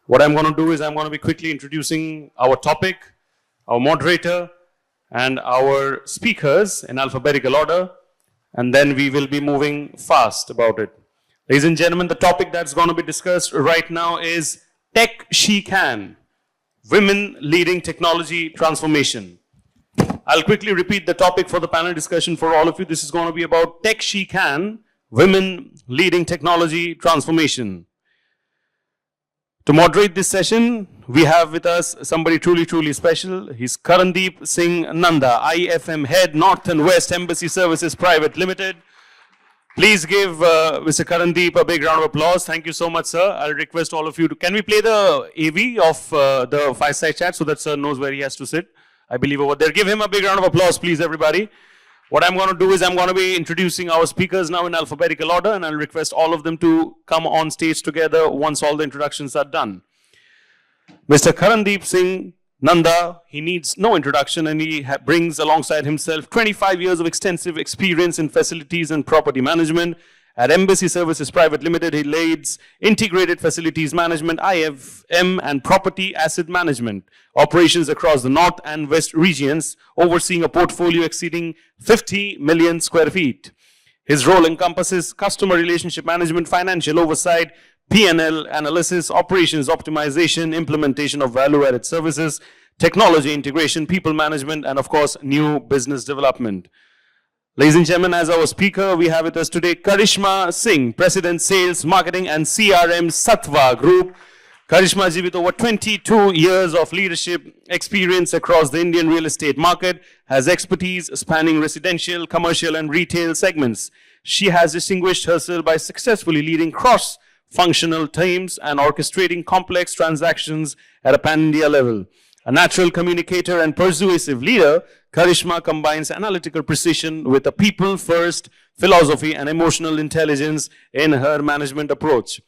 What I'm going to do is I'm going to be quickly introducing our topic, our moderator, and our speakers in alphabetical order, and then we will be moving fast about it. Ladies and gentlemen, the topic that's going to be discussed right now is Tech She Can, Women Leading Technology Transformation. I'll quickly repeat the topic for the panel discussion for all of you. This is going to be about Tech She Can, Women Leading Technology Transformation. To moderate this session, we have with us somebody truly special. He's Karandeep Singh Nanda, IFM Head, North and West Embassy Services Private Limited. Please give Mr. Karandeep a big round of applause. Thank you so much, sir. I'll request all of you to, can we play the AV of the fireside chat so that sir knows where he has to sit? I believe over there. Give him a big round of applause, please, everybody. What I'm going to do is I'm going to be introducing our speakers now in alphabetical order, and I'll request all of them to come on stage together once all the introductions are done. Mr. Karandeep Singh Nanda, he needs no introduction, and he brings alongside himself 25 years of extensive experience in facilities and property management. At Embassy Services Private Limited, he leads integrated facilities management, IFM, and property asset management operations across the North and West regions, overseeing a portfolio exceeding 50 million square feet. His role encompasses customer relationship management, financial oversight, P&L analysis, operations optimization, implementation of value-added services, technology integration, people management, and of course, new business development. Ladies and gentlemen, as our speaker, we have with us today Karishma Singh, President, Sales, Marketing and CRM, Sattva Group. Karishma ji, with over 22 years of leadership experience across the Indian real estate market, has expertise spanning residential, commercial and retail segments. She has distinguished herself by successfully leading cross-functional teams and orchestrating complex transactions at a pan-India level. A natural communicator and persuasive leader, Karishma combines analytical precision with a people-first philosophy and emotional intelligence in her management approach.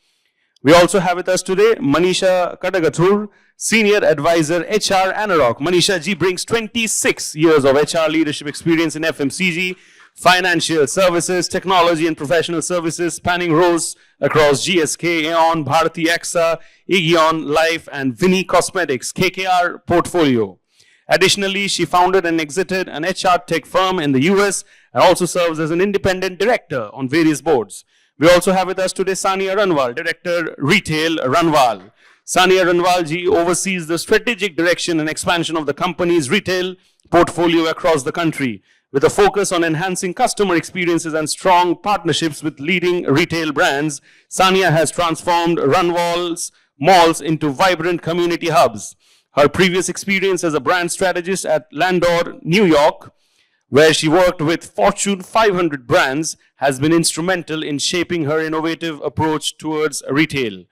We also have with us today Manisha Kadagathur, Senior Advisor HR Anarock. Manisha ji brings 26 years of HR leadership experience in FMCG, financial services, technology and professional services, spanning roles across GSK, Aeon, Bharti AXA, Aegon Life and Vinny Cosmetics, KKR portfolio. Additionally, she founded and exited an HR tech firm in the US and also serves as an independent director on various boards. We also have with us today Sania Ranwal, Director Retail Ranwal. Sania Ranwal ji oversees the strategic direction and expansion of the company's retail portfolio across the country, with a focus on enhancing customer experiences and strong partnerships with leading retail brands. Sania has transformed Ranwal's malls into vibrant community hubs. Her previous experience as a brand strategist at Landor, New York, where she worked with Fortune 500 brands, has been instrumental in shaping her innovative approach towards retail.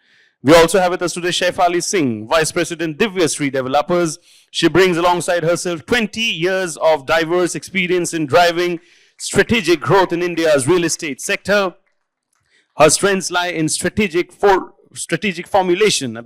We also have with us today Shaifali Singh, Vice President, Divyasri Developers. She brings alongside herself 20 years of diverse experience in driving strategic growth in India's real estate sector. Her strengths lie in strategic formulation,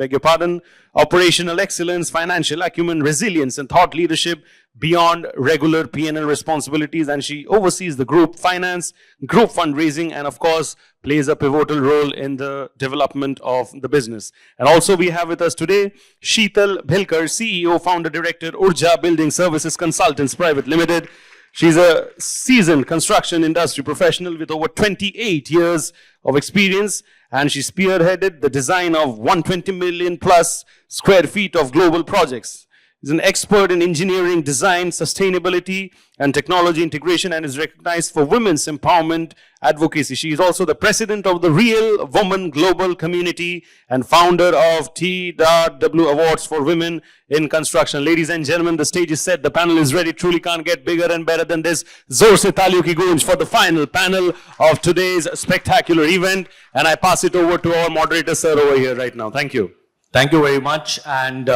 operational excellence, financial acumen, resilience, and thought leadership beyond regular P&L responsibilities. And she oversees the group finance, group fundraising, and of course, plays a pivotal role in the development of the business. And also we have with us today Sheetal Bhilkar, CEO, Founder, Director, Urja Building Services Consultants Private Limited. She's a seasoned construction industry professional with over 28 years of experience, and she spearheaded the design of 120 million plus square feet of global projects. She's an expert in engineering, design, sustainability, and technology integration, and is recognized for women's empowerment advocacy. She is also the president of the Real Woman Global Community and founder of TW Awards for Women in Construction. Ladies and gentlemen, the stage is set. The panel is ready. Truly can't get bigger and better than this. Zor se taaliyon ki goonj for the final panel of today's spectacular event. And I pass it over to our moderator, sir, over here right now. Thank you. Thank you very much. And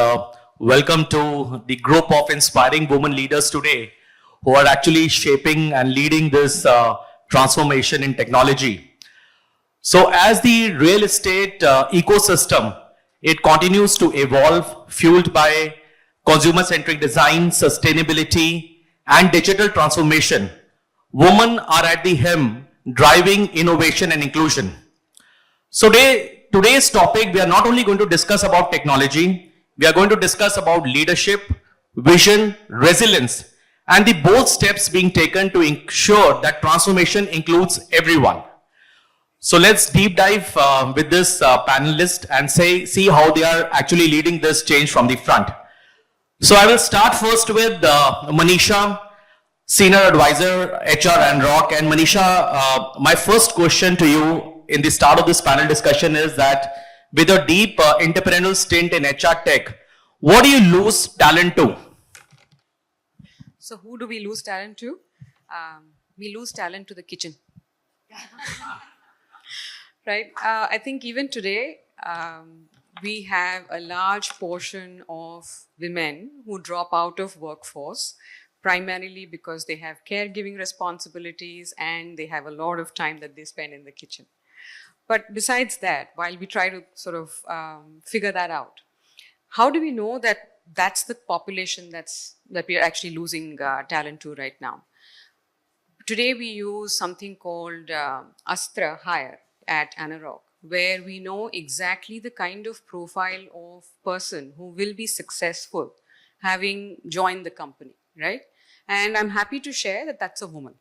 welcome to the group of inspiring women leaders today who are actually shaping and leading this transformation in technology. So as the real estate ecosystem, it continues to evolve, fueled by consumer-centric design, sustainability, and digital transformation. Women are at the helm, driving innovation and inclusion. So today, today's topic, we are not only going to discuss about technology, we are going to discuss about leadership, vision, resilience, and the bold steps being taken to ensure that transformation includes everyone. So let's deep dive with this panelist and see how they are actually leading this change from the front. So I will start first with Manisha, Senior Advisor, HR and Rock. And Manisha, my first question to you in the start of this panel discussion is that with a deep entrepreneurial stint in HR tech, what do you lose talent to? So who do we lose talent to? We lose talent to the kitchen. Right? I think even today, we have a large portion of women who drop out of workforce primarily because they have caregiving responsibilities and they have a lot of time that they spend in the kitchen. But besides that, while we try to sort of figure that out, how do we know that that's the population that we are actually losing talent to right now? Today we use something called Astra Hire at Anurag, where we know exactly the kind of profile of person who will be successful having joined the company, right? And I'm happy to share that that's a woman,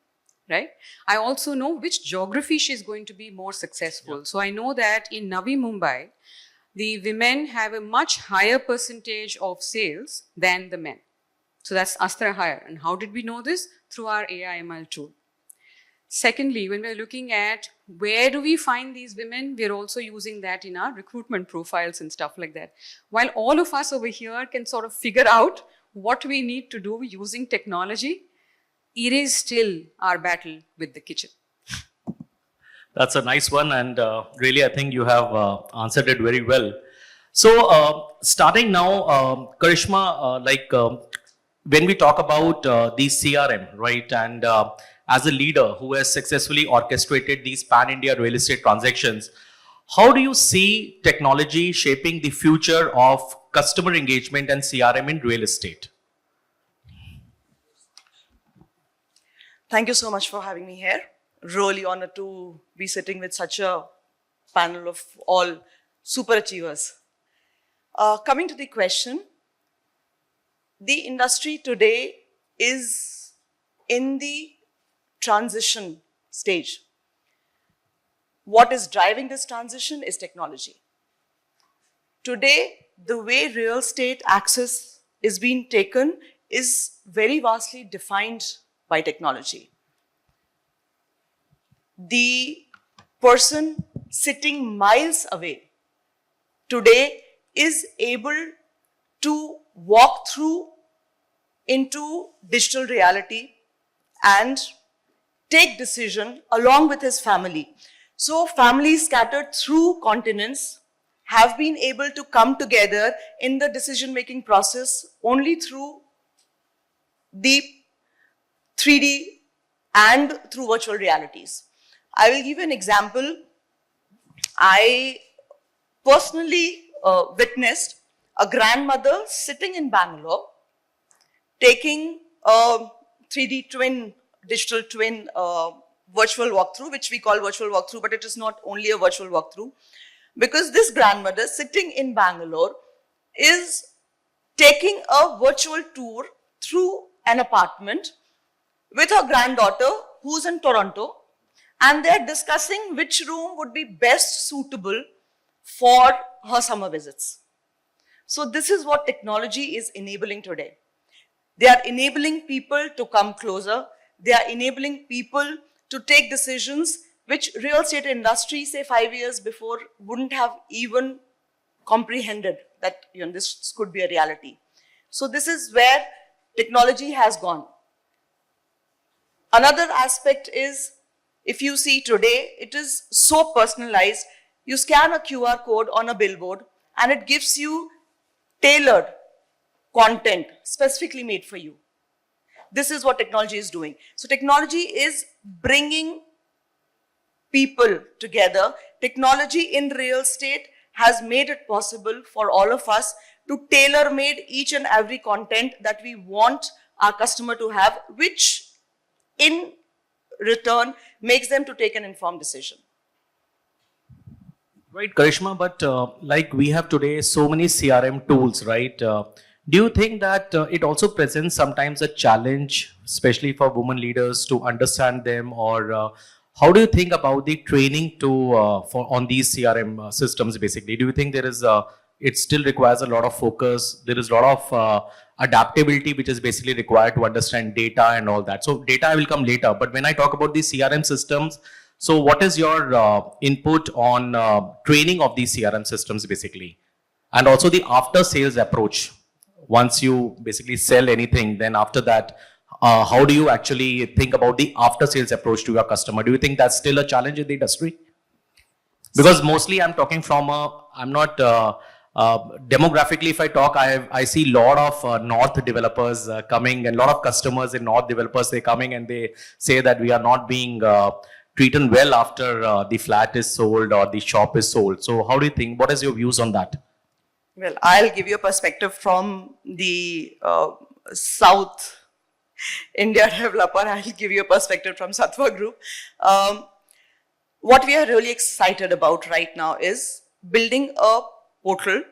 right? I also know which geography she's going to be more successful. Yeah. So I know that in Navi Mumbai, the women have a much higher percentage of sales than the men. So that's Astra Hire. And how did we know this? Through our AI/ML tool. Secondly, when we're looking at where do we find these women, we're also using that in our recruitment profiles and stuff like that. While all of us over here can sort of figure out what we need to do using technology, it is still our battle with the kitchen. That's a nice one, and really I think you have answered it very well. So starting now, Karishma, when we talk about the CRM, right, and as a leader who has successfully orchestrated these pan-India real estate transactions, how do you see technology shaping the future of customer engagement and CRM in real estate? Thank you so much for having me here. Really honored to be sitting with such a panel of all super achievers. Coming to the question, the industry today is in the transition stage. What is driving this transition is technology. Today, the way real estate access is being taken is very vastly defined by technology. The person sitting miles away today is able to walk through into digital reality and take decision along with his family. So families scattered through continents have been able to come together in the decision-making process only through the 3D and through virtual realities. I will give you an example. I personally witnessed a grandmother sitting in Bangalore taking a 3D twin, digital twin virtual walkthrough, which we call virtual walkthrough, but it is not only a virtual walkthrough, because this grandmother sitting in Bangalore is taking a virtual tour through an apartment with her granddaughter who's in Toronto, and they're discussing which room would be best suitable for her summer visits. So this is what technology is enabling today. They are enabling people to come closer. They are enabling people to take decisions which real estate industry, say 5 years before, wouldn't have even comprehended that this could be a reality. So this is where technology has gone. Another aspect is, if you see today, it is so personalized. You scan a QR code on a billboard and it gives you tailored content specifically made for you. This is what technology is doing. So technology is bringing people together. Technology in real estate has made it possible for all of us to tailor-made each and every content that we want our customer to have, which in return makes them to take an informed decision. Right, Karishma, but like we have today so many CRM tools, right? Do you think that it also presents sometimes a challenge, especially for women leaders to understand them, or how do you think about the training to for on these CRM systems? Basically, do you think there is it still requires a lot of focus? There is a lot of adaptability, which is basically required to understand data and all that. So data will come later, but when I talk about these CRM systems, so what is your input on training of these CRM systems basically? And also the after sales approach. Once you basically sell anything, then after that, how do you actually think about the after sales approach to your customer? Do you think that's still a challenge in the industry? Because mostly I'm talking from I'm not, demographically if I talk, I see a lot of North developers coming, and a lot of customers in North developers, they coming and they say that we are not being treated well after the flat is sold or the shop is sold. So how do you think, what is your views on that? Well, I'll give you a perspective from the South India developer. I'll give you a perspective from Sattva Group. What we are really excited about right now is building a portal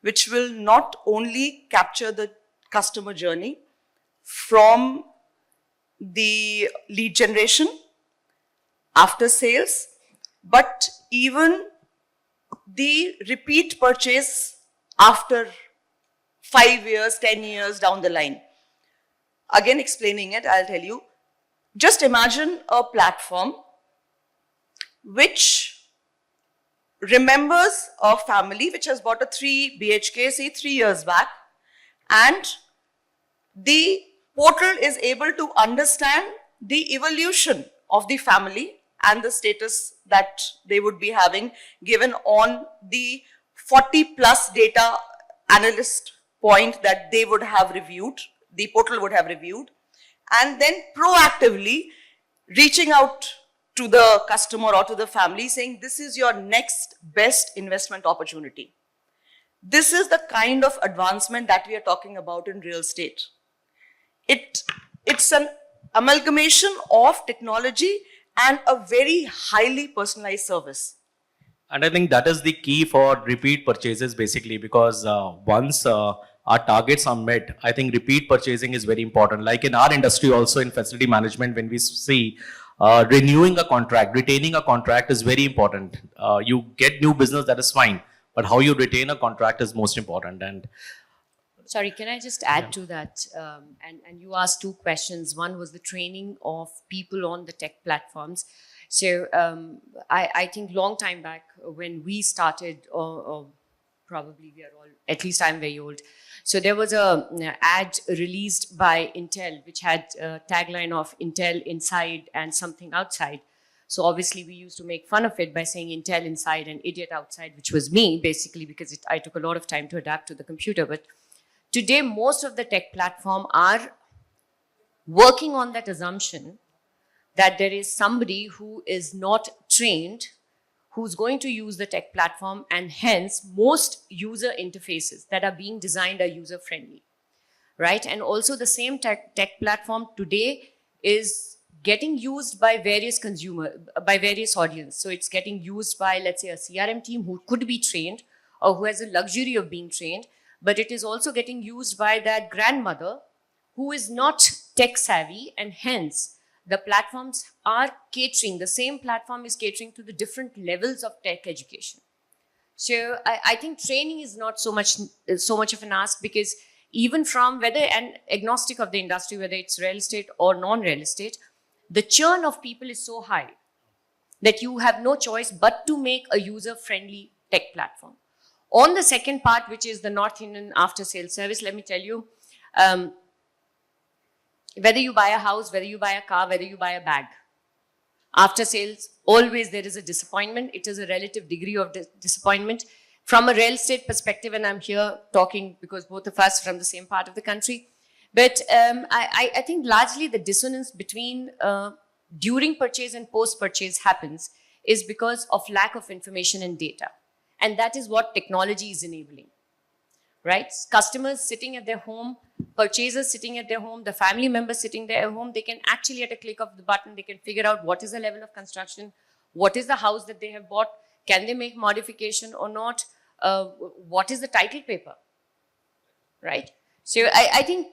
which will not only capture the customer journey from the lead generation, after sales, but even the repeat purchase after 5 years, 10 years down the line. Again, explaining it, I'll tell you. Just imagine a platform which remembers a family which has bought a 3 BHK, say 3 years back, and the portal is able to understand the evolution of the family and the status that they would be having given on the 40 plus data analyst point that they would have reviewed, the portal would have reviewed, and then proactively reaching out to the customer or to the family saying, this is your next best investment opportunity. This is the kind of advancement that we are talking about in real estate. It's an amalgamation of technology and a very highly personalized service. And I think that is the key for repeat purchases basically, because once our targets are met, I think repeat purchasing is very important. Like in our industry also in facility management, when we see renewing a contract, retaining a contract is very important. You get new business, that is fine, but how you retain a contract is most important. And sorry, can I just add to that? And you asked two questions. One was the training of people on the tech platforms. So I think long time back when we started, or probably we are all, at least I'm very old. So there was a ad released by Intel, which had a tagline of Intel inside and something outside. So obviously we used to make fun of it by saying Intel inside and idiot outside, which was me basically, because I took a lot of time to adapt to the computer. But today, most of the tech platform are working on that assumption that there is somebody who is not trained, who's going to use the tech platform, and hence most user interfaces that are being designed are user-friendly, right? And also the same tech platform today is getting used by various audience. So it's getting used by, let's say, a CRM team who could be trained or who has the luxury of being trained, but it is also getting used by that grandmother who is not tech savvy, and hence the platforms are catering, the same platform is catering to the different levels of tech education. So I think training is not so much of an ask, because even from whether, and agnostic of the industry, whether it's real estate or non-real estate, the churn of people is so high that you have no choice but to make a user-friendly tech platform. On the second part, which is the North Indian after-sales service, let me tell you, whether you buy a house, whether you buy a car, whether you buy a bag, after sales, always there is a disappointment. It is a relative degree of disappointment. From a real estate perspective, and I'm here talking because both of us from the same part of the country, but I think largely the dissonance between during purchase and post-purchase happens is because of lack of information and data. And that is what technology is enabling, right? Customers sitting at their home, purchasers sitting at their home, the family members sitting there at home, they can actually at a click of the button, they can figure out what is the level of construction, what is the house that they have bought, Can they make modification or not? What is the title paper? Right? So I think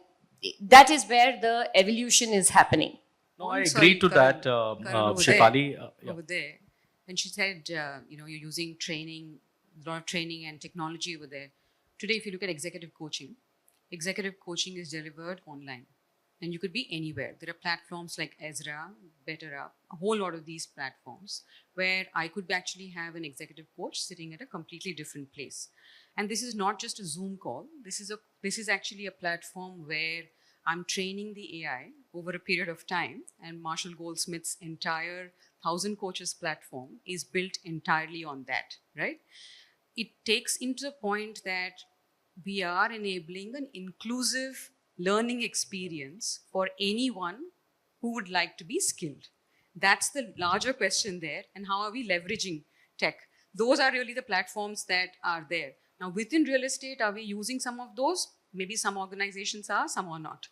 that is where the evolution is happening. No, I Sorry, agree to Karan. that, Karan, over Shefali. Yeah. over there. And she said, you're using training, a lot of training and technology over there. Today, if you look at executive coaching is delivered online. And you could be anywhere. There are platforms like Ezra, BetterUp, a whole lot of these platforms where I could actually have an executive coach sitting at a completely different place. And this is not just a Zoom call. This is actually a platform where I'm training the AI over a period of time, and Marshall Goldsmith's entire 1,000 Coaches platform is built entirely on that, right? It takes into the point that we are enabling an inclusive learning experience for anyone who would like to be skilled. That's the larger question there, and how are we leveraging tech? Those are really the platforms that are there. Now, within real estate, are we using some of those? Maybe some organizations are, some are not.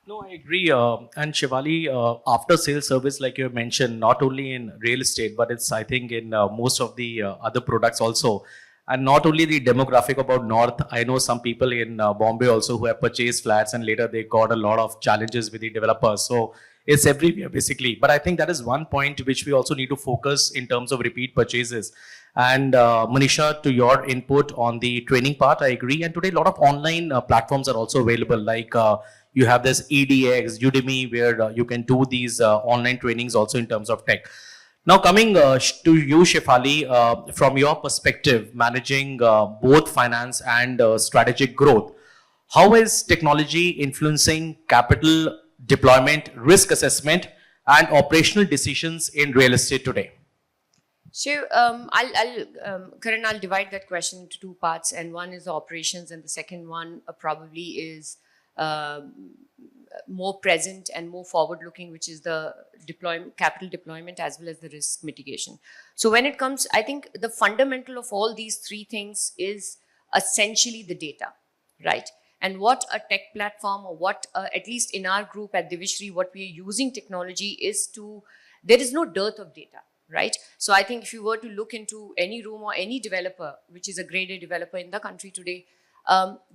No, I agree. And Shivali, after sales service, like you mentioned, not only in real estate, but it's, I think, in most of the other products also. And not only the demographic about North, I know some people in Bombay also who have purchased flats and later they got a lot of challenges with the developers. So it's everywhere basically. But I think that is one point which we also need to focus in terms of repeat purchases. And Manisha, to your input on the training part, I agree. And today a lot of online platforms are also available, like you have this EDX, Udemy, where you can do these online trainings also in terms of tech. Now coming to you, Shefali, from your perspective, managing both finance and strategic growth, how is technology influencing capital deployment, risk assessment, and operational decisions in real estate today? So, Karan, I'll divide that question into two parts, and one is the operations, and the second one probably is more present and more forward-looking, which is the capital deployment as well as the risk mitigation. So, when it comes, I think the fundamental of all these three things is essentially the data, right? And what a tech platform, or what, at least in our group at Divishri, what we are using technology is there is no dearth of data. Right? So I think if you were to look into any room or any developer, which is a grade A developer in the country today,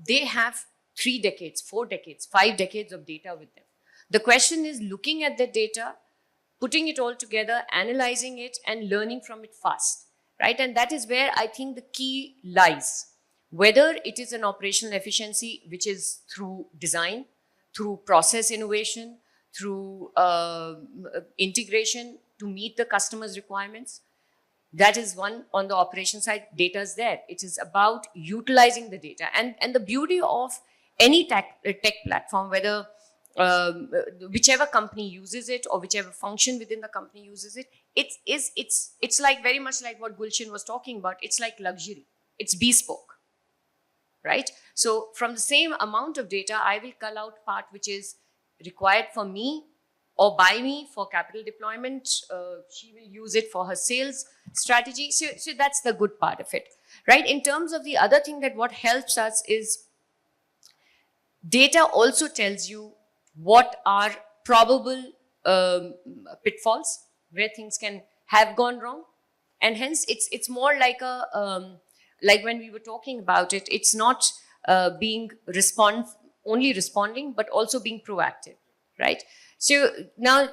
they have 3 decades, 4 decades, 5 decades of data with them. The question is looking at the data, putting it all together, analyzing it, and learning from it fast. Right? And that is where I think the key lies. Whether it is an operational efficiency, which is through design, through process innovation, through integration, to meet the customer's requirements. That is one. On the operation side, data is there. It is about utilizing the data. And the beauty of any tech platform, whether whichever company uses it or whichever function within the company uses it, it's like very much like what Gulshan was talking about. It's like luxury. It's bespoke, right? So from the same amount of data, I will cull out part which is required for me or by me for capital deployment. She will use it for her sales strategy. So that's the good part of it, right? In terms of the other thing, that what helps us is data also tells you what are probable pitfalls, where things can have gone wrong. And hence it's more like like when we were talking about it, it's not being only responding, but also being proactive, right? So now,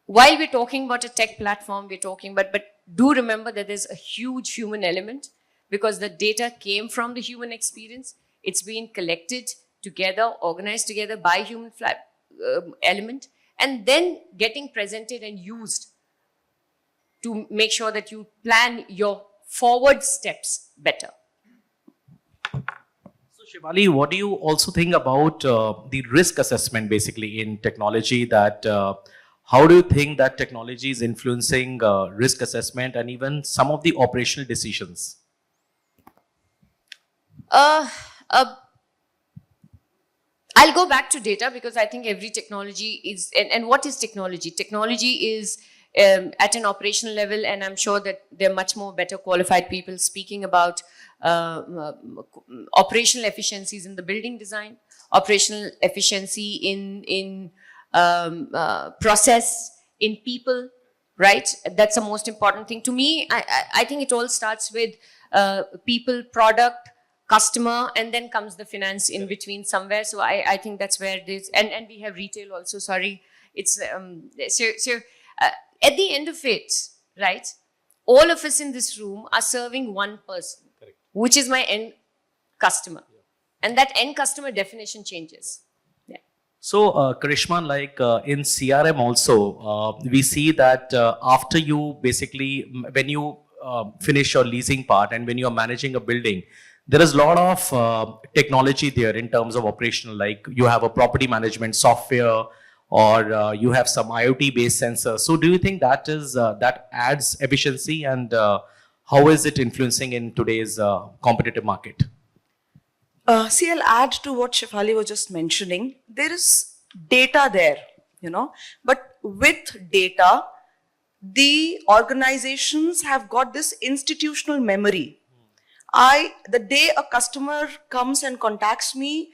while we're talking about a tech platform, we're talking, but do remember that there's a huge human element, because the data came from the human experience. It's been collected together, organized together by human element, and then getting presented and used to make sure that you plan your forward steps better. Shivali, what do you also think about the risk assessment basically in technology? That how do you think that technology is influencing risk assessment and even some of the operational decisions? I'll go back to data, because I think every technology is, and what is technology? Technology is at an operational level, and I'm sure that there are much more better qualified people speaking about operational efficiencies in the building design, operational efficiency in process, in people, right? That's the most important thing. To me, I think it all starts with people, product, customer, and then comes the finance in between somewhere. So I think that's where it is. And we have retail also, sorry. It's at the end of it, right? All of us in this room are serving one person, which is my end customer. And that end customer definition changes. Yeah. So, Karishma, like in CRM also, we see that after you basically, when you finish your leasing part and when you're managing a building, there is a lot of technology there in terms of operational, like you have a property management software or you have some IoT based sensors. So do you think that is that adds efficiency and how is it influencing in today's competitive market? See, I'll add to what Shefali was just mentioning. There is data there, but with data, the organizations have got this institutional memory. The day a customer comes and contacts me,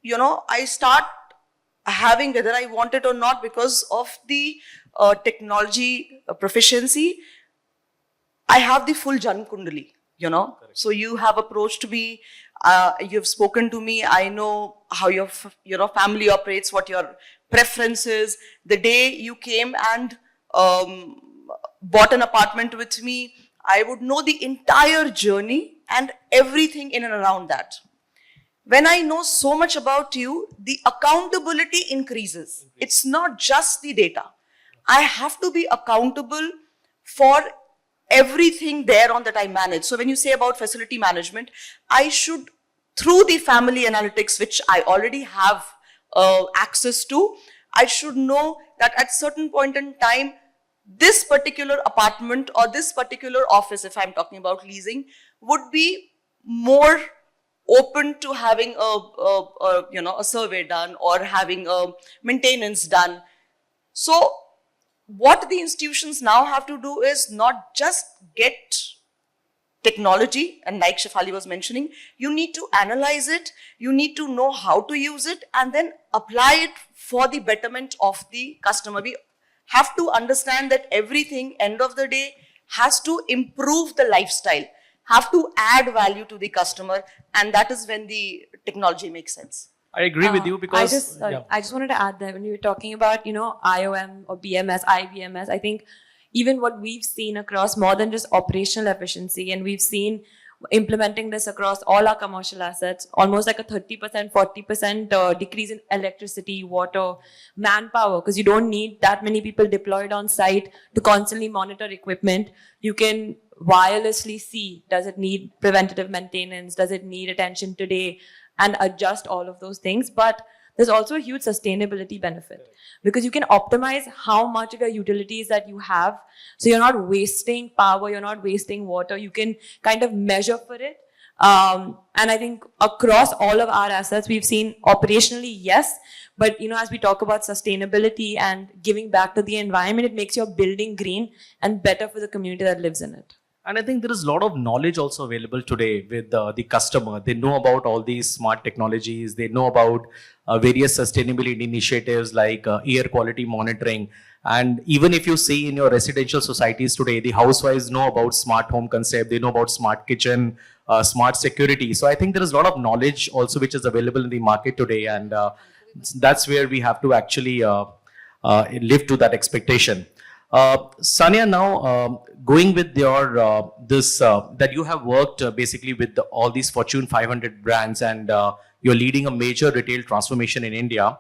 I start having, whether I want it or not, because of the technology proficiency, I have the full Jan Kundali, So you have approached me, you've spoken to me, I know how your family operates, what your preference is. The day you came and bought an apartment with me, I would know the entire journey and everything in and around that. When I know so much about you, the accountability increases. It's not just the data. I have to be accountable for everything there on that I manage. So when you say about facility management, I should, through the family analytics, which I already have access to, I should know that at certain point in time, this particular apartment or this particular office, if I'm talking about leasing, would be more open to having a survey done or having a maintenance done. So what the institutions now have to do is not just get technology, and like Shefali was mentioning, you need to analyze it, you need to know how to use it, and then apply it for the betterment of the customer. We have to understand that everything, end of the day, has to improve the lifestyle, have to add value to the customer, and that is when the technology makes sense. I agree with you because I just wanted to add that when you were talking about, IOM or BMS, IBMS, I think even what we've seen across more than just operational efficiency, and we've seen implementing this across all our commercial assets, almost like a 30%, 40% decrease in electricity, water, manpower, because you don't need that many people deployed on site to constantly monitor equipment. You can wirelessly see, does it need preventative maintenance? Does it need attention today? And adjust all of those things. But there's also a huge sustainability benefit because you can optimize how much of your utilities that you have. So you're not wasting power, you're not wasting water. You can kind of measure for it. And I think across all of our assets, we've seen operationally, yes, but as we talk about sustainability and giving back to the environment, it makes your building green and better for the community that lives in it. And I think there is a lot of knowledge also available today with the customer. They know about all these smart technologies. They know about various sustainability initiatives like air quality monitoring. And even if you see in your residential societies today, the housewives know about smart home concept. They know about smart kitchen, smart security. So I think there is a lot of knowledge also which is available in the market today. And that's where we have to actually live to that expectation. Sania, now going with your that you have worked basically with all these Fortune 500 brands and you're leading a major retail transformation in India.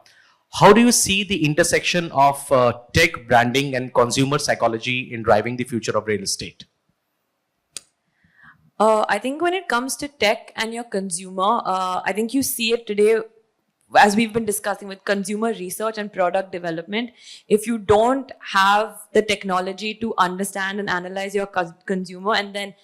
How do you see the intersection of tech, branding, and consumer psychology in driving the future of real estate? I think when it comes to tech and your consumer, I think you see it today. As we've been discussing with consumer research and product development, if you don't have the technology to understand and analyze your consumer and then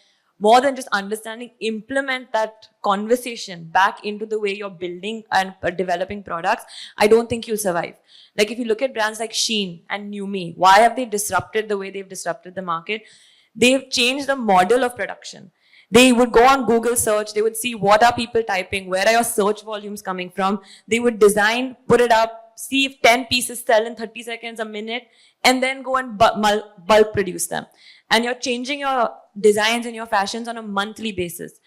more than just understanding, implement that conversation back into the way you're building and developing products, I don't think you'll survive. Like if you look at brands like Shein and NewMe, why have they disrupted the way they've disrupted the market? They've changed the model of production. They would go on Google search, they would see what are people typing, where are your search volumes coming from. They would design, put it up, see if 10 pieces sell in 30 seconds, a minute, and then go and bulk produce them. And you're changing your designs and your fashions on a monthly basis.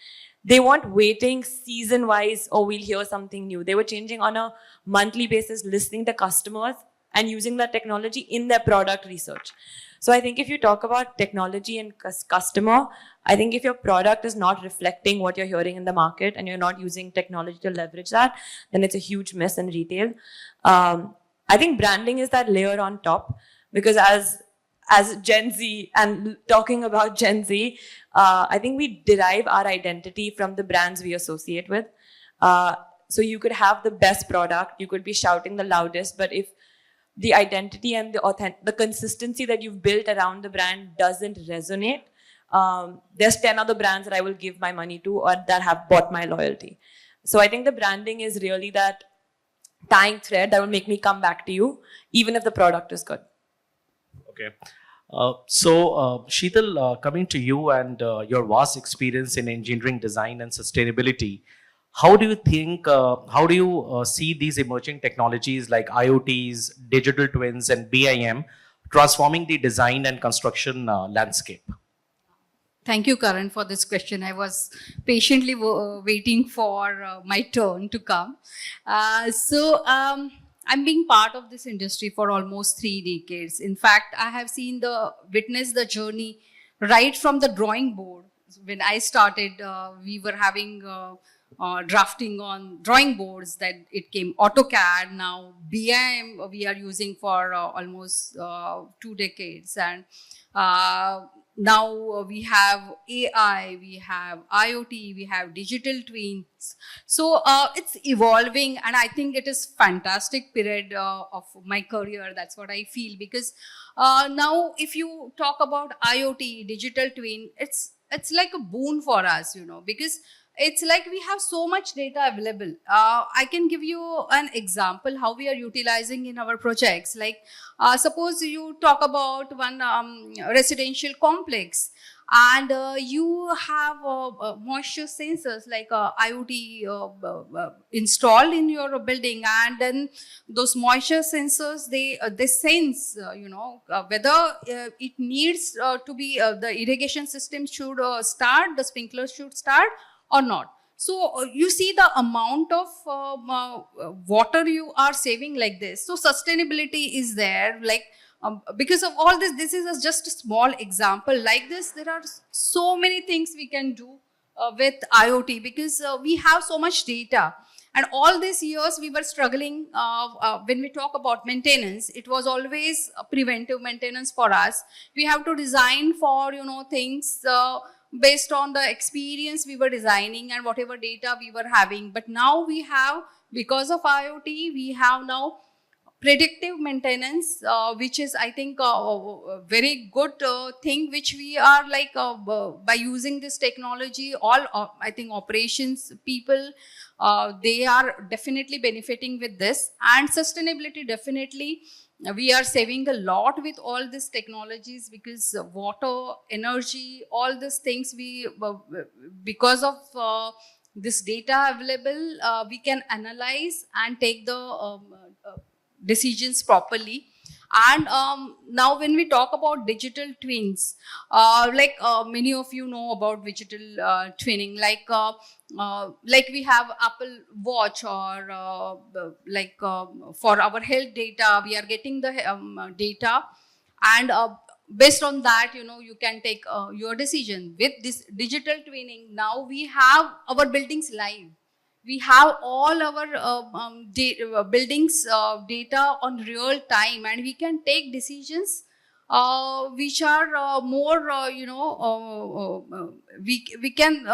They weren't waiting season wise, or we'll hear something new. They were changing on a monthly basis, listening to customers and using that technology in their product research. So I think if you talk about technology and customer, I think if your product is not reflecting what you're hearing in the market and you're not using technology to leverage that, then it's a huge miss in retail. I think branding is that layer on top, because as Gen Z, and talking about Gen Z, I think we derive our identity from the brands we associate with. So you could have the best product, you could be shouting the loudest, but if the identity and the consistency that you've built around the brand doesn't resonate, there's 10 other brands that I will give my money to or that have bought my loyalty. So I think the branding is really that tying thread that will make me come back to you, even if the product is good. Okay. Sheetal, coming to you and your vast experience in engineering, design, and sustainability, how do you think, how do you see these emerging technologies like IoTs, digital twins, and BIM transforming the design and construction landscape? Thank you, Karan, for this question. I was patiently waiting for my turn to come. I'm being part of this industry for almost 3 decades. In fact, I have witnessed the journey right from the drawing board. When I started, we were having drafting on drawing boards, that it came AutoCAD. Now BIM we are using for almost 2 decades. And now we have AI, we have IoT, we have digital twins. So it's evolving, and I think it is fantastic period of my career. That's what I feel, because now if you talk about IoT, digital twin, it's like a boon for us, because it's like we have so much data available. I can give you an example how we are utilizing in our projects. Like suppose you talk about one residential complex, and you have moisture sensors like IoT installed in your building, and then those moisture sensors, they sense whether it needs to be the irrigation system should start, the sprinklers should start or not. So you see the amount of water you are saving like this. So sustainability is there, like because of all this. This is just a small example. Like this, there are so many things we can do with IoT, because we have so much data. And all these years we were struggling when we talk about maintenance. It was always preventive maintenance for us. We have to design for things based on the experience we were designing and whatever data we were having. But now we have, because of IoT, we have now predictive maintenance, which is, I think, a very good thing, which we are like by using this technology. All I think operations people, they are definitely benefiting with this. And sustainability, definitely we are saving a lot with all these technologies, because water, energy, all these things, because of this data available, we can analyze and take the decisions properly. And now when we talk about digital twins, many of you know about digital twinning, like we have Apple Watch, or for our health data, we are getting the data, and based on that, you can take your decision. With this digital twinning, now we have our buildings live. We have all our buildings data on real time, and we can take decisions which are more, we can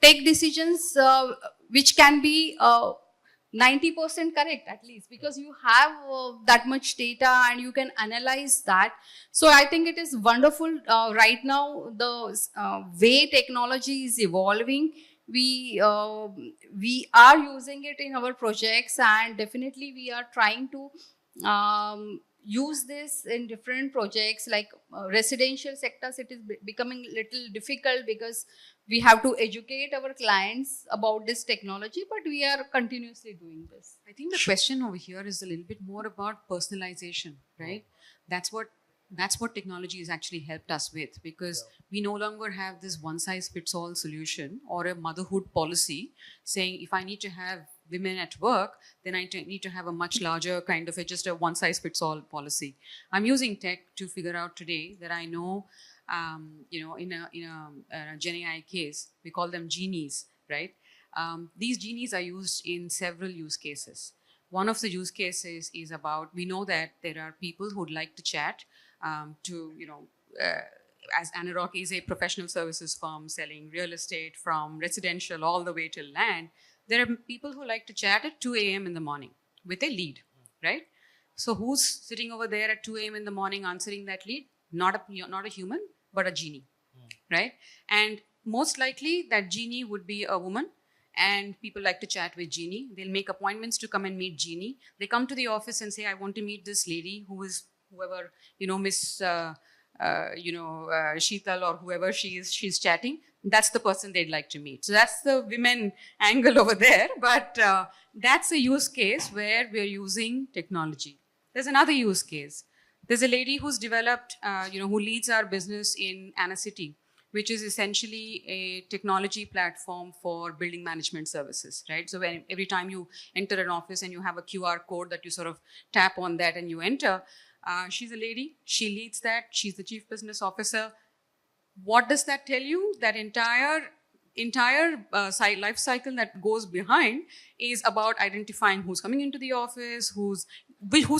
take decisions which can be 90% correct at least, because you have that much data and you can analyze that. So I think it is wonderful right now, the way technology is evolving. We are using it in our projects, and definitely we are trying to use this in different projects like residential sectors. It is becoming little difficult because we have to educate our clients about this technology, but we are continuously doing this. I think the question over here is a little bit more about personalization, right? That's what technology has actually helped us with, because we no longer have this one size fits all solution or a motherhood policy saying if I need to have women at work, then I need to have a much larger kind of just a one size fits all policy. I'm using tech to figure out today that I know, in a Gen AI case, we call them genies, right? These genies are used in several use cases. One of the use cases is about, we know that there are people who'd like to chat as Anurag is a professional services firm selling real estate from residential all the way to land. There are people who like to chat at 2 a.m. in the morning with a lead, right? So who's sitting over there at 2 a.m. in the morning answering that lead? Not a human, but a genie, right? And most likely that genie would be a woman, and people like to chat with genie. They'll make appointments to come and meet genie. They come to the office and say, I want to meet this lady who is whoever, Miss, Sheetal or whoever she is, she's chatting. That's the person they'd like to meet. So that's the women angle over there. But that's a use case where we're using technology. There's another use case. There's a lady who's developed, who leads our business in Anna City, which is essentially a technology platform for building management services, right? So every time you enter an office and you have a QR code that you sort of tap on that and you enter, she's a lady, she leads that, she's the chief business officer. What does that tell you? That entire life cycle that goes behind is about identifying who's coming into the office, who's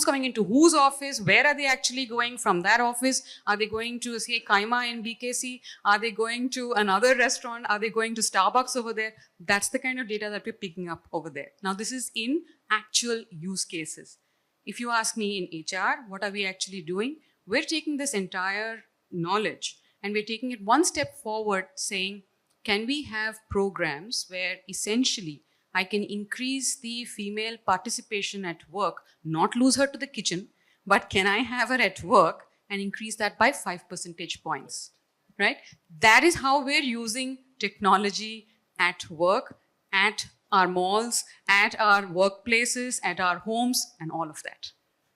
coming into whose office, where are they actually going from that office? Are they going to, say, Kaima in BKC? Are they going to another restaurant? Are they going to Starbucks over there? That's the kind of data that we're picking up over there. Now, this is in actual use cases. If you ask me in HR, what are we actually doing? We're taking this entire knowledge and we're taking it one step forward, saying, can we have programs where essentially I can increase the female participation at work, not lose her to the kitchen, but can I have her at work and increase that by 5 percentage points, right? That is how we're using technology at work, at our malls, at our workplaces, at our homes, and all of that.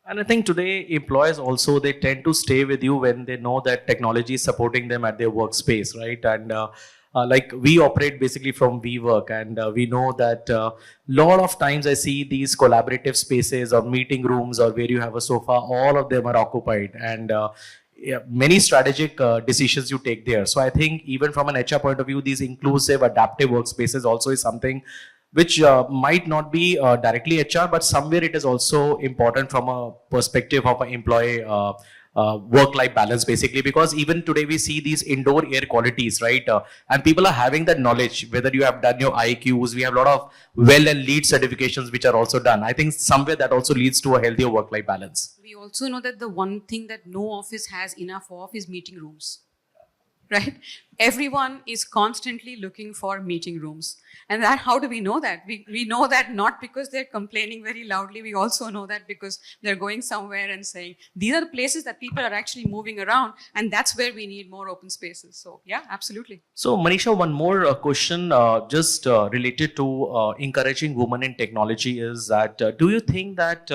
And I think today employers also, they tend to stay with you when they know that technology is supporting them at their workspace, right? And like we operate basically from WeWork, and we know that lot of times I see these collaborative spaces or meeting rooms or where you have a sofa, all of them are occupied, and many strategic decisions you take there. So I think even from an HR point of view, these inclusive, adaptive workspaces also is something which might not be directly HR, but somewhere it is also important from a perspective of an employee work-life balance, basically, because even today we see these indoor air qualities, right? And people are having that knowledge, whether you have done your IQs, we have a lot of well and lead certifications which are also done. I think somewhere that also leads to a healthier work-life balance. We also know that the one thing that no office has enough of is meeting rooms, right? Everyone is constantly looking for meeting rooms. And that, how do we know that? We know that not because they're complaining very loudly. We also know that because they're going somewhere and saying, these are the places that people are actually moving around. And that's where we need more open spaces. So yeah, absolutely. So Manisha, one more question just related to encouraging women in technology is that, do you think that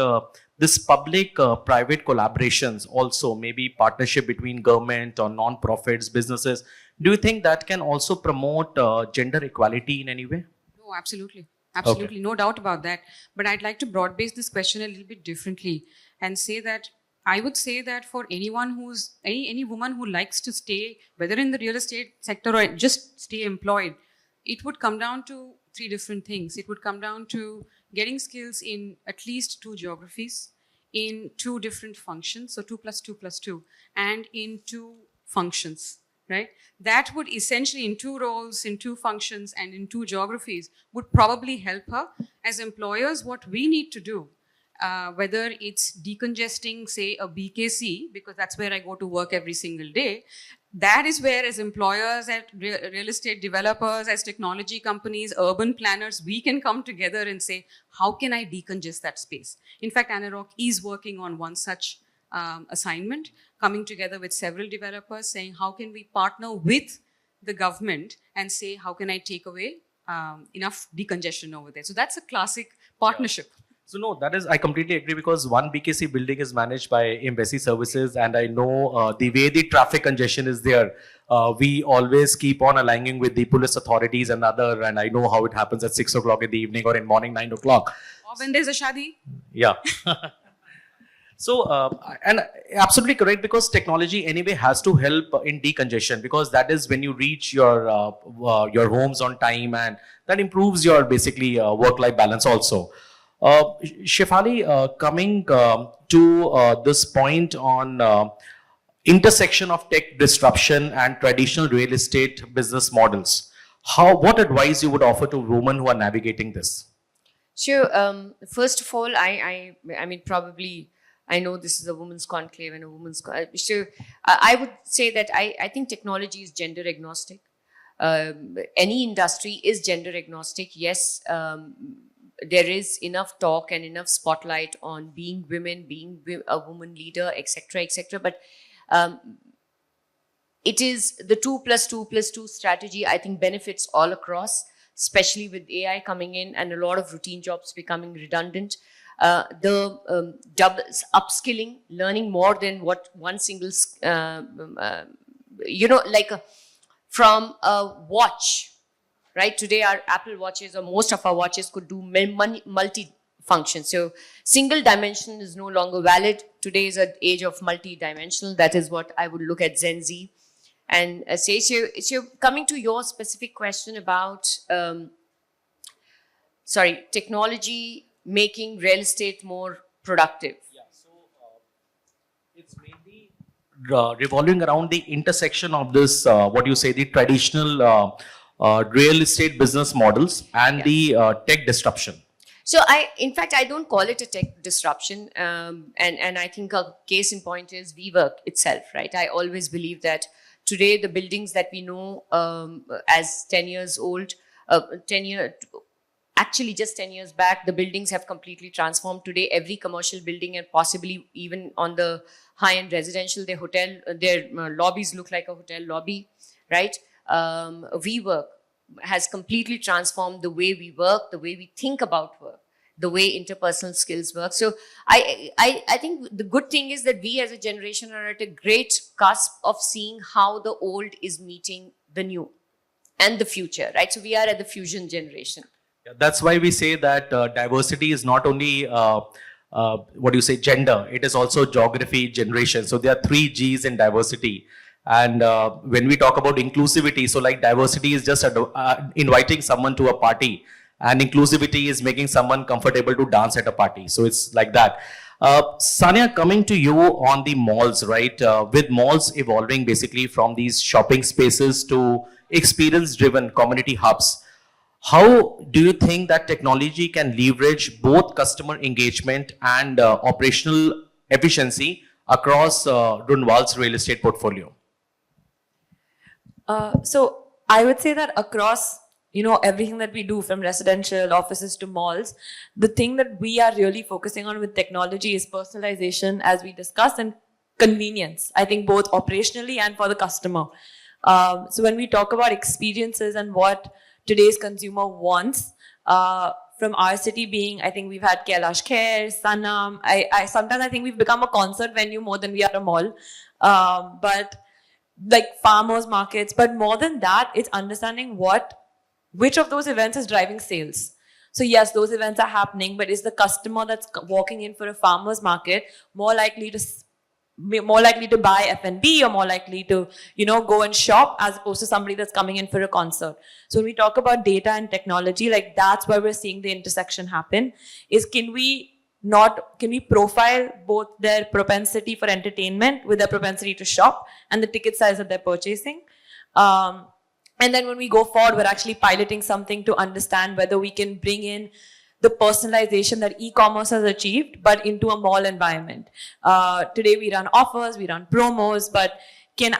this public-private collaborations also, maybe partnership between government or non-profits, businesses, do you think that can also promote gender equality in any way? No, absolutely. Absolutely. Okay. No doubt about that. But I'd like to broad base this question a little bit differently and say that I would say that for anyone who's, any woman who likes to stay, whether in the real estate sector or just stay employed, it would come down to 3 different things. It would come down to getting skills in at least 2 geographies, in 2 different functions, so 2 plus 2 plus 2, and in 2 functions, right? That would essentially, in 2 roles, in 2 functions, and in 2 geographies, would probably help her. As employers, what we need to do, whether it's decongesting, say, a BKC, because that's where I go to work every single day, that is where, as employers, as real estate developers, as technology companies, urban planners, we can come together and say, how can I decongest that space? In fact, Anurag is working on one such assignment, coming together with several developers, saying how can we partner with the government and say how can I take away enough decongestion over there. So that's a classic partnership. So no, that is, I completely agree, because one BKC building is managed by Embassy Services, and I know the way the traffic congestion is there, we always keep on aligning with the police authorities and other, and I know how it happens at 6 o'clock in the evening or in morning 9 o'clock. Or when there's a shadi. Yeah. So, and absolutely correct, because technology anyway has to help in decongestion, because that is when you reach your homes on time, and that improves your basically work-life balance also. Shefali, coming to this point on intersection of tech disruption and traditional real estate business models, what advice you would offer to women who are navigating this? So, first of all, I mean, probably, I know this is a women's conclave and a women's. So, I would say that I think technology is gender agnostic. Any industry is gender agnostic. Yes, there is enough talk and enough spotlight on being women, being a woman leader, etc., etc. But it is the 2+2+2 strategy, I think, benefits all across, especially with AI coming in and a lot of routine jobs becoming redundant. The double upskilling, learning more than what one single, from a watch, right? Today, our Apple watches or most of our watches could do multi-function. So single dimension is no longer valid. Today is an age of multi-dimensional. That is what I would look at Gen Z and say. So coming to your specific question about, technology making real estate more productive. Yeah, so it's mainly revolving around the intersection of this, the traditional real estate business models and the tech disruption. So in fact, I don't call it a tech disruption. And I think a case in point is WeWork itself, right? I always believe that today the buildings that we know as 10 years old, actually just 10 years back, the buildings have completely transformed. Today, every commercial building and possibly even on the high-end residential, their lobbies look like a hotel lobby, right? WeWork has completely transformed the way we work, the way we think about work, the way interpersonal skills work. So I think the good thing is that we as a generation are at a great cusp of seeing how the old is meeting the new and the future, right? So we are at the fusion generation. Yeah, that's why we say that diversity is not only gender, it is also geography, generation. So there are 3 G's in diversity. And when we talk about inclusivity, so like diversity is just inviting someone to a party, and inclusivity is making someone comfortable to dance at a party. So it's like that. Sania, coming to you on the malls, right? With malls evolving basically from these shopping spaces to experience-driven community hubs, how do you think that technology can leverage both customer engagement and operational efficiency across Runwal's real estate portfolio? So I would say that across, everything that we do from residential offices to malls, the thing that we are really focusing on with technology is personalization, as we discussed, and convenience. I think both operationally and for the customer. So when we talk about experiences and what today's consumer wants, from our city being, I think we've had Kailash Kher, Sanam. Sometimes I think we've become a concert venue more than we are a mall. But like farmers markets, but more than that, it's understanding which of those events is driving sales. So yes, those events are happening, but is the customer that's walking in for a farmers market more likely to buy F&B or more likely to, go and shop as opposed to somebody that's coming in for a concert? So when we talk about data and technology, like that's where we're seeing the intersection happen, is can we profile both their propensity for entertainment with their propensity to shop and the ticket size that they're purchasing? And then when we go forward, we're actually piloting something to understand whether we can bring in the personalization that e-commerce has achieved, but into a mall environment. Today we run offers, we run promos, but can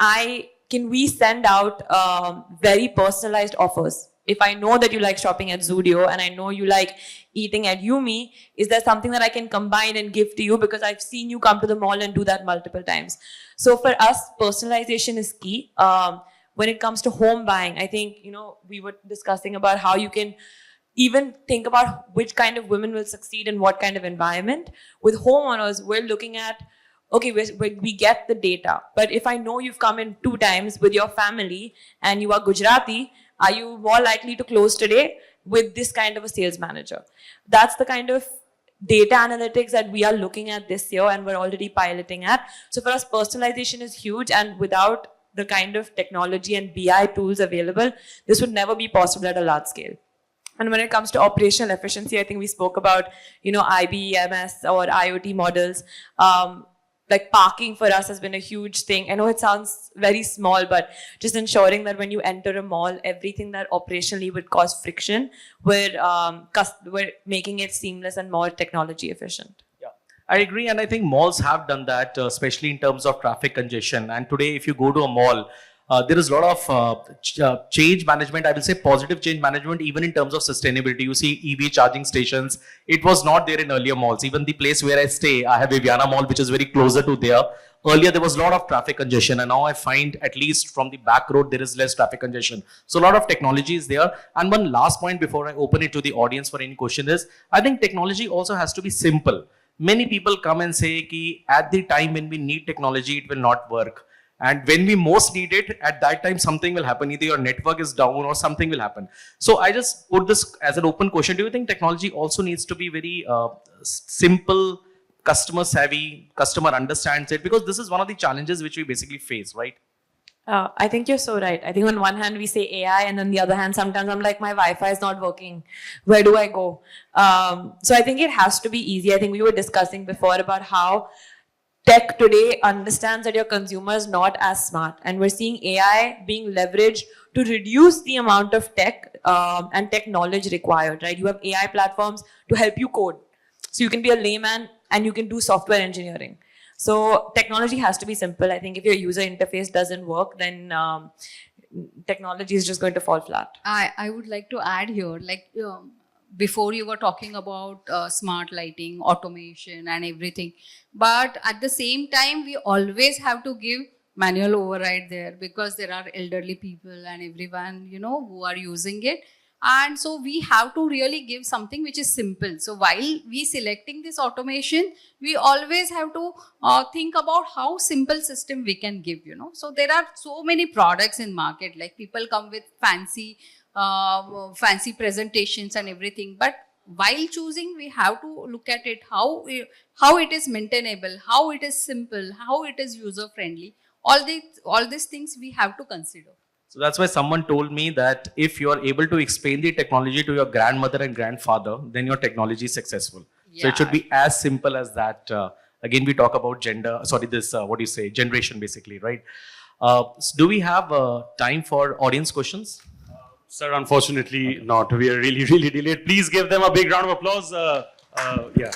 we send out very personalized offers if I know that you like shopping at Zudio and I know you like eating at Yumi, is there something that I can combine and give to you because I've seen you come to the mall and do that multiple times? So for us, personalization is key. When it comes to home buying, I think, we were discussing about how you can even think about which kind of women will succeed in what kind of environment. With homeowners, we're looking at, okay, we get the data, but if I know you've come in 2 times with your family and you are Gujarati, are you more likely to close today with this kind of a sales manager? That's the kind of data analytics that we are looking at this year and we're already piloting at. So for us, personalization is huge, and without the kind of technology and BI tools available, this would never be possible at a large scale. And when it comes to operational efficiency, I think we spoke about, IBMS or IoT models. Like parking for us has been a huge thing. I know it sounds very small, but just ensuring that when you enter a mall, everything that operationally would cause friction, we're making it seamless and more technology efficient. Yeah, I agree. And I think malls have done that, especially in terms of traffic congestion. And today, if you go to a mall, there is a lot of change management, I will say positive change management, even in terms of sustainability. You see EV charging stations. It was not there in earlier malls. Even the place where I stay, I have Viviana Mall, which is very closer to there. Earlier, there was a lot of traffic congestion, and now I find, at least from the back road, there is less traffic congestion. So a lot of technology is there. And one last point before I open it to the audience for any question is, I think technology also has to be simple. Many people come and say ki at the time when we need technology, it will not work. And when we most need it, at that time, something will happen. Either your network is down or something will happen. So I just put this as an open question. Do you think technology also needs to be very simple, customer savvy, customer understands it? Because this is one of the challenges which we basically face, right? I think you're so right. I think on one hand we say AI, and on the other hand, sometimes I'm like, my Wi-Fi is not working. Where do I go? So I think it has to be easy. I think we were discussing before about how tech today understands that your consumer is not as smart, and we're seeing AI being leveraged to reduce the amount of tech and tech knowledge required, right? You have AI platforms to help you code. So you can be a layman and you can do software engineering. So technology has to be simple. I think if your user interface doesn't work, then technology is just going to fall flat. I would like to add here, before you were talking about smart lighting, automation and everything. But at the same time, we always have to give manual override there, because there are elderly people and everyone, who are using it. And so we have to really give something which is simple. So while we selecting this automation, we always have to think about how simple system we can give, So there are so many products in market, like people come with fancy presentations and everything, but while choosing, we have to look at it, how it is maintainable, how it is simple, how it is user friendly. All these things we have to consider. So that's why someone told me that if you are able to explain the technology to your grandmother and grandfather, then your technology is successful. Yeah. So it should be as simple as that. Again, we talk about generation basically, right? Do we have time for audience questions? Sir, unfortunately not. We are really, really delayed. Please give them a big round of applause. Yeah.